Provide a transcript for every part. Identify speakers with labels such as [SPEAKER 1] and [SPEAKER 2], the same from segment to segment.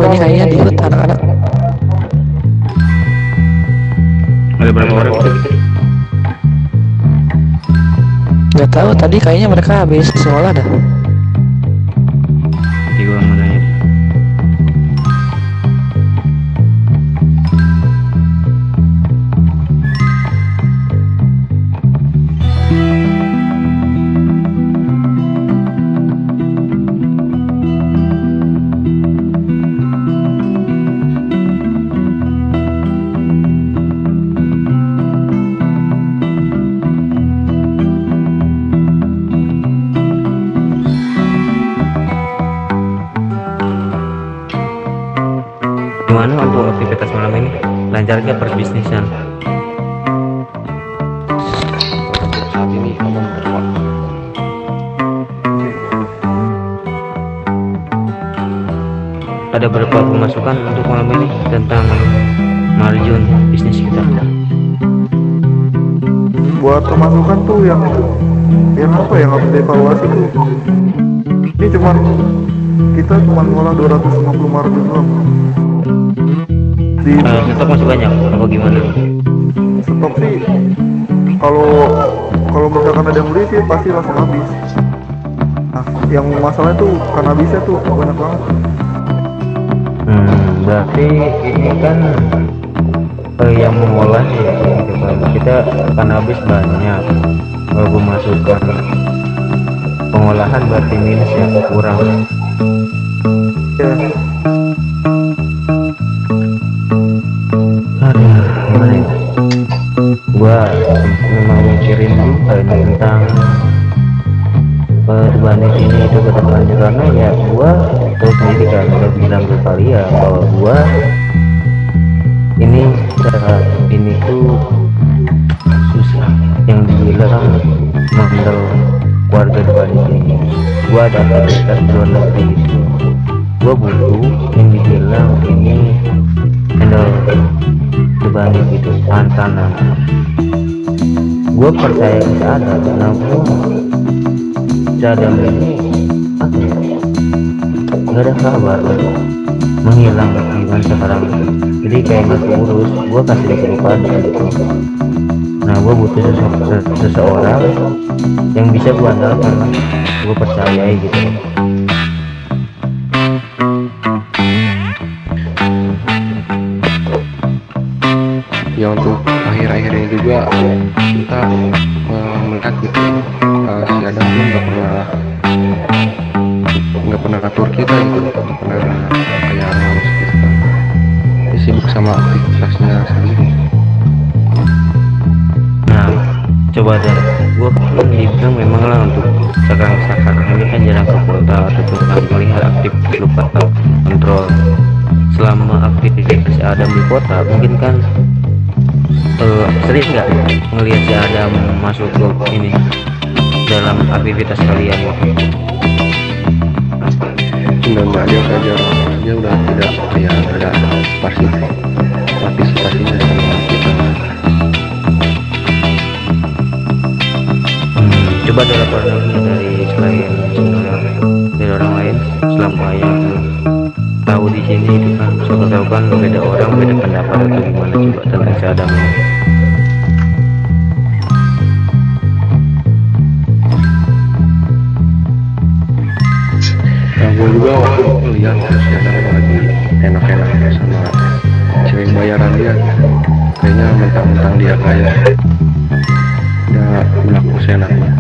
[SPEAKER 1] tadi kayaknya di hut anak-anak.
[SPEAKER 2] Ada berapa orang gitu?
[SPEAKER 1] Nggak tahu, tadi kayaknya mereka habis sekolah dah.
[SPEAKER 2] Di gua mau nanya. Gimana untuk aktivitas malam ini? Lancarnya perbisnisan?
[SPEAKER 3] Saat ini aman berapa?
[SPEAKER 2] Ada berapa pemasukan untuk malam ini tentang margin bisnis kita?
[SPEAKER 3] Buat pemasukan tuh yang apa yang harus dievaluasi tuh, ini kita cuman ngolah 255 ribu doang. Di
[SPEAKER 2] Stok masih banyak apa gimana?
[SPEAKER 3] stok sih kalau misalkan ada yang beli sih pasti langsung habis. Nah, yang masalahnya tuh kanabisnya tuh banyak banget.
[SPEAKER 2] Berarti ini kan yang mengolah ya kita akan habis banyak. Kalau pemasukan pengolahan berarti minus ya, kurang.
[SPEAKER 3] Ya,
[SPEAKER 2] Aduh, gimana ya? Gua memang mikirin juga ini tentang berbanding ini itu ke depannya, karena ya gua terus sendiri kan udah bilang ke kalian bahwa gua ini ini tuh susah yang dibilang mandel keluarga di Bali ini. Gua ada aktivitas di luar negeri gitu, gua butuh yang dibilang ini handle di Bali gitu, tantangan. Gua percaya bisa ada karena gua cadang ini apa ya, nggak ada kabar, menghilang gimana sekarang. Jadi kayak nggak urus, gua kasih kepada gitu. Nah gua butuh seseorang yang bisa gua andalkan, gua percayai gitu.
[SPEAKER 4] Ya untuk akhir-akhir ini juga kita melihat gitu, si Adam tuh nggak pernah atur kita gitu, nggak pernah kayak harus kita. Dia sibuk sama aktivitasnya sendiri.
[SPEAKER 2] Nah coba deh, gua kan dibilang memang lah untuk sekarang ini kan jarang ke kota ataupun melihat aktivitas lupa kontrol. Selama aktivitas si Adam di kota mungkin kan sering nggak ngelihat si Adam masuk ke ini dalam aktivitas kalian?
[SPEAKER 4] Enggak, dia udah tidak kayak ada partisipasinya sama kita.
[SPEAKER 2] Coba ada laporan lagi dari selain dari orang lain selama yang tahu di sini itu kan, siapa tahu kan beda orang beda pendapat atau gimana, coba tentang si Adam ini.
[SPEAKER 4] Nah, gue juga waktu itu lihat si Adam lagi enak-enak sama cewek bayaran dia, kayaknya mentang-mentang dia kaya udah berlaku seenaknya.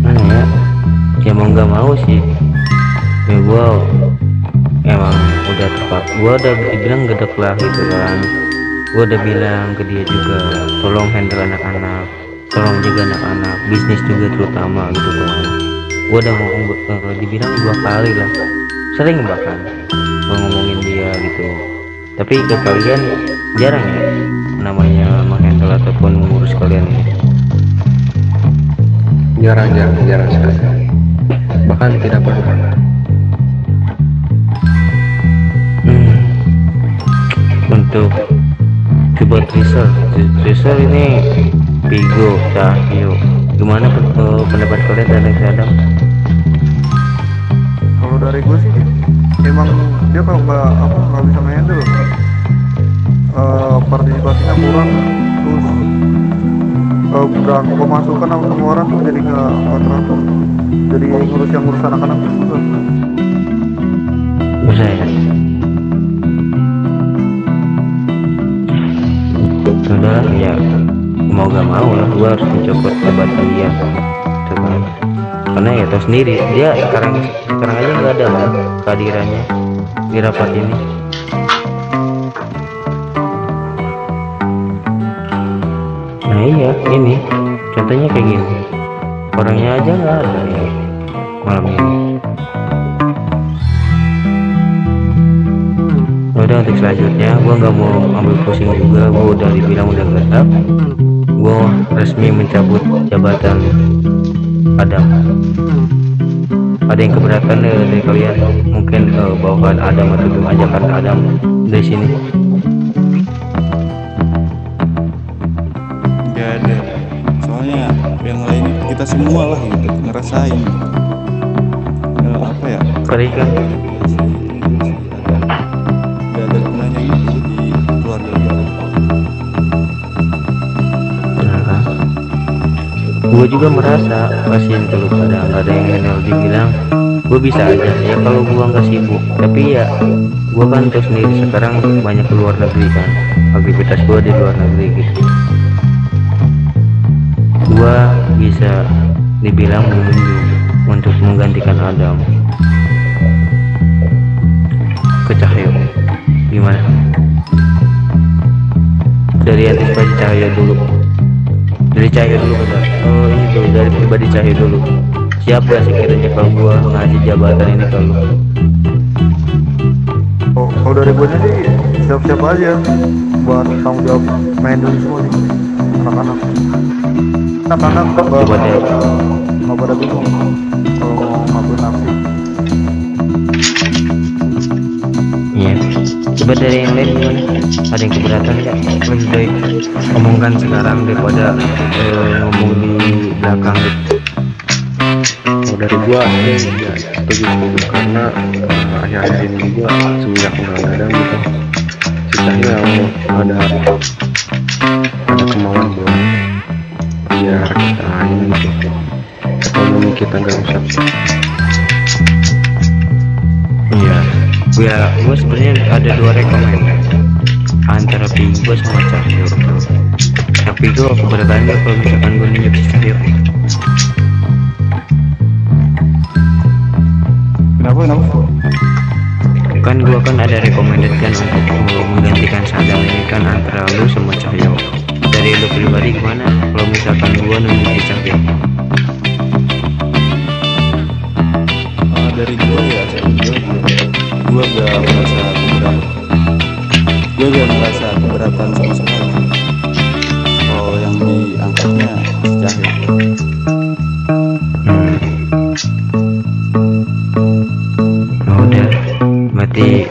[SPEAKER 2] Mana ya mau nggak mau sih ya, gua emang udah tepat, gua udah bilang gedek lah gitu kan. Gua udah bilang ke dia juga tolong handle anak-anak, tolong jaga anak-anak, bisnis juga terutama gitu kan. Gua udah mau dibilang 2 kali lah, sering bahkan gua ngomongin dia gitu, tapi ke kalian jarang ya namanya menghandle ataupun mengurus kalian ini.
[SPEAKER 4] Jarang sekali, bahkan tidak pernah.
[SPEAKER 2] Untuk buat research ini Pigo, Cahyo, gimana pendapat kalian tentang si Adam?
[SPEAKER 3] dari gue sih emang dia kalau nggak bisa handle, partisipasinya kurang, terus pemasukan sama pengeluaran tuh jadi nggak teratur, jadi ngurus anak-anak tuh susah.
[SPEAKER 2] Bisa ya. Sudah ya, mau gak mau lah gua harus mencopot jabatan dia coba, karena ya tau sendiri dia sekarang aja nggak ada kan kehadirannya di rapat ini. Nah iya, ini contohnya kayak gini, orangnya aja nggak ada ya malam ini. Udah, untuk selanjutnya gua nggak mau ambil pusing juga, gua udah dibilang udah gertak, gua resmi mencabut jabatan Adam. Ada yang keberatan dari kalian mungkin bawakan Adam atau ajakan Adam dari sini?
[SPEAKER 5] Gak ada, soalnya yang lain kita semua lah gitu ngerasain apa ya,
[SPEAKER 2] Kali kan
[SPEAKER 5] gak ada gunanya gitu di keluarga kita.
[SPEAKER 2] gue juga merasa kasihan kalau nggak ada yang kenal, dibilang gue bisa aja ya kalau gue nggak sibuk, tapi ya gue kan tahu sendiri sekarang banyak keluar negeri kan, aktivitas gue di luar negeri gitu. Gue bisa dibilang menunggu untuk menggantikan Adam ke Cahyo. Gimana? Dari antisipasi Cahyo dulu, dari Cahyo dulu betul. Oh ini tuh dari pribadi Cahyo dulu. Siapa sekiranya kalau gua ngasih jabatan ini ke lu?
[SPEAKER 3] Oh, kalau dari gue sih siap-siap aja buat tanggung jawab main dulu semua nih anak-anak
[SPEAKER 2] Coba deh.
[SPEAKER 3] nggak pada bingung kalau mau ngapain aksi.
[SPEAKER 2] Iya. Coba dari yang lain gimana? Ada yang keberatan nggak? Lebih baik omongkan sekarang daripada ngomong di belakang gitu.
[SPEAKER 4] Kalau dari gua ya setuju karena akhir-akhir ini juga semenjak kenal Adam gitu, ceritanya ada kemauan buat biar kita ini gitu, ekonomi kita nggak rusak.
[SPEAKER 2] Iya. Gue sebenarnya ada dua rekomend antara Pigo sama Cahyo. Tapi gue keberatan gak kalau misalkan gue nunjuk si Cahyo?
[SPEAKER 5] Kenapa?
[SPEAKER 2] Kan gue kan ada recommended kan untuk menggantikan Sadam ini kan antara lu sama Cahyo. Dari lu pribadi gimana kalau misalkan gue nunjuk si Cahyo?
[SPEAKER 5] Dari gue ya, gue gak merasa keberatan sama sekali kalau yang diangkatnya si Cahyo.
[SPEAKER 2] Udah, berarti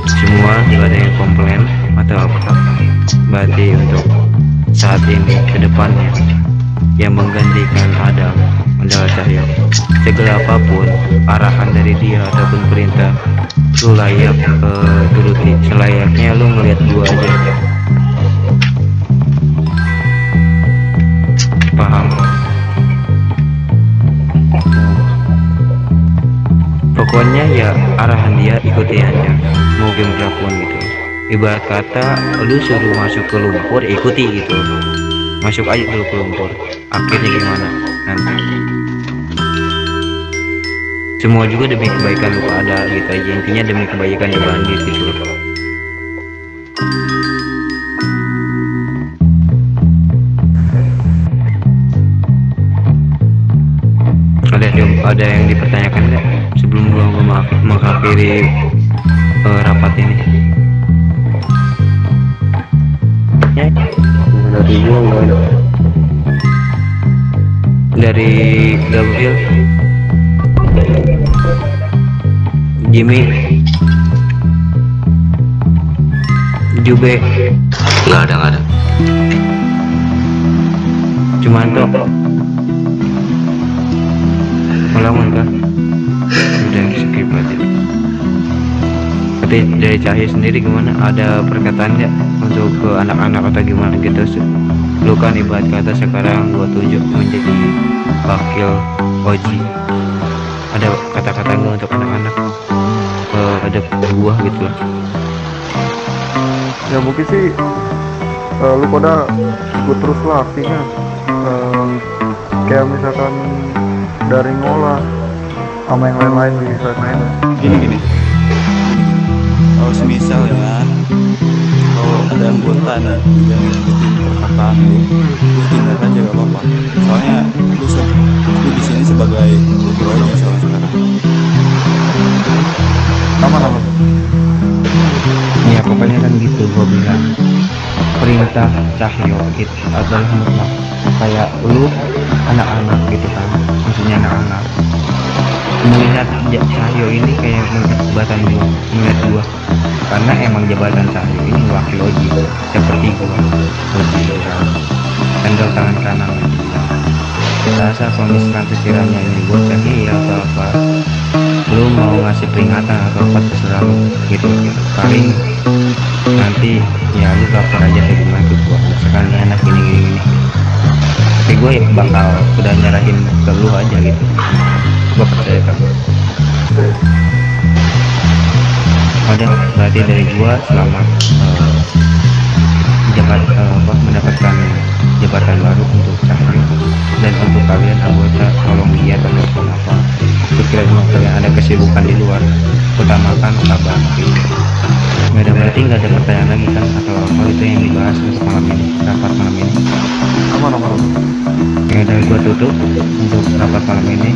[SPEAKER 2] semua tidak ada yang komplain atau apa? Berarti untuk saat ini ke depannya yang menggantikan Adam adalah Cahyo. Segala apapun arahan dari dia ataupun perintah, lu layak turuti selayaknya lu ngeliat gua aja. Paham? Pokoknya ya arahan dia ikuti aja, mau game berapapun gitu. Ibarat kata lu suruh masuk ke lumpur, ikuti gitu, masuk aja dulu ke lumpur. Akhirnya gimana nanti semua juga demi kebaikan lu ada gitu aja, intinya demi kebaikan di bandit gitu. Ada yang dipertanyakan nggak sebelum gua mengakhiri rapat ini?
[SPEAKER 4] Dari gua nggak ada.
[SPEAKER 2] Dari Gabriel, Jimmy, Jube, nggak ada. Cumanto, melawan kan? Udah skip aja. Berarti dari Cahyo sendiri gimana? Ada perkataan nggak untuk ke anak-anak atau gimana gitu? Lu kan ibarat kata sekarang 27 menjadi wakil Oji. Ada kata-kata nggak untuk anak-anak ada buah gitu lah?
[SPEAKER 3] Ya mungkin sih lu pada ikut terus lah artinya. Kayak misalkan dari ngolah sama yang lain-lain bisa main.
[SPEAKER 5] Gini. Kalau misalnya kalau ada anggota nih yang ngikutin perkataan lu tinggal aja gak apa-apa. Soalnya lu di sini sebagai ketuanya soalnya sekarang.
[SPEAKER 3] Aman.
[SPEAKER 2] Ya pokoknya kan gitu gua bilang. Perintah Cahyo itu adalah mutlak. Kayak lu anak-anak gitu kan, maksudnya anak-anak melihat Cahyo ini kayak melihat jabatan gua, karena emang jabatan Cahyo ini wakil Oji seperti gua, Oji kan sandal tangan kanan. Rasa kalau misalkan sekiranya ini buat Cahyo ya apa lu mau ngasih peringatan atau apa terserah lu gitu. Paling nanti ya lu lapor aja ke gimana ke gua misalkan ini anak gini tapi gue ya bakal udah nyerahin ke lu aja gitu. Gue percaya kan. Udah berarti dari gue selamat mendapatkan jabatan baru untuk Cahyo, dan untuk kalian anggota tolong lihat ataupun apa sekiranya kalian ada kesibukan di luar utamakan kabar gitu. Nggak ada, berarti nggak ada pertanyaan lagi kan atau apa itu yang dibahas untuk malam ini, rapat malam ini?
[SPEAKER 3] Aman.
[SPEAKER 2] Ya udah gua tutup untuk rapat malam ini.